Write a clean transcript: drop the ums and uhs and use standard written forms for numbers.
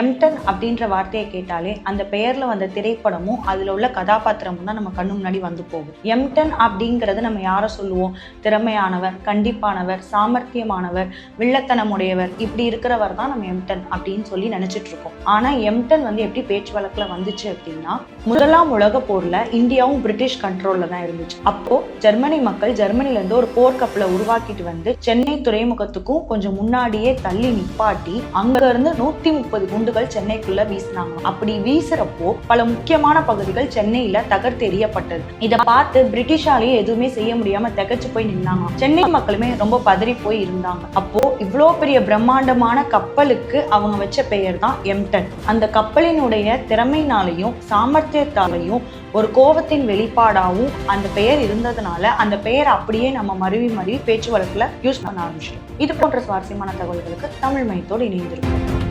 எம்டன் அப்படின்ற வார்த்தையை கேட்டாலே அந்த பெயர்ல வந்த திரைப்படமும் அதுல உள்ள கதாபாத்திரமும் தான் நம்ம கண்ணு முன்னாடி வந்து போகும். எம்டன் அப்படிங்கிறது நம்ம யாரை சொல்லுவோம்? திறமையானவர், கண்டிப்பானவர், சாமர்த்தியமானவர், வில்லத்தனமுடையவர், இப்படி இருக்கிறவர் தான் நம்ம எம்டன் அப்படின்னு சொல்லி நினைச்சிட்டு இருக்கோம். ஆனா எம்டன் எப்படி பேச்சு வழக்குல வந்துச்சு அப்படின்னா, முதலாம் உலக போர்ல இந்தியாவும் பிரிட்டிஷ் கண்ட்ரோல்ல தான் இருந்துச்சு. அப்போ ஜெர்மனி மக்கள் ஜெர்மனில இருந்து ஒரு போர்க்கப்பலை உருவாக்கிட்டு வந்து சென்னை துறைமுகத்துக்கும் கொஞ்சம் முன்னாடியே தள்ளி நிப்பாட்டி அங்க இருந்து 130 குண்டுகள் சென்னைக்குள்ள வீசினாங்க. அப்படி வீசுறப்போ பல முக்கியமான பகுதிகள் சென்னையில தகர்த்தெறியப்பட்டது. இதை பார்த்து பிரிட்டிஷாலேயே எதுவுமே செய்ய முடியாம திகைச்சு போய் நின்னாங்க. சென்னை மக்களுமே ரொம்ப பதறி போய் இருந்தாங்க. அப்போ இவ்வளோ பெரிய பிரம்மாண்டமான கப்பலுக்கு அவங்க வச்ச பெயர் தான் எம்டன். அந்த கப்பலினுடைய திறமையினாலையும் சாமர்த்தியத்தாலையும் ஒரு கோபத்தின் வெளிப்பாடாகவும் அந்த பெயர் இருந்ததுனால அந்த பெயர் அப்படியே நம்ம மருவி பேச்சு வழக்குல யூஸ் பண்ண ஆரம்பிச்சோம். இது போன்ற சுவாரஸ்யமான தகவல்களுக்கு தமிழ் மையத்தோடு இணைந்திருக்கும்.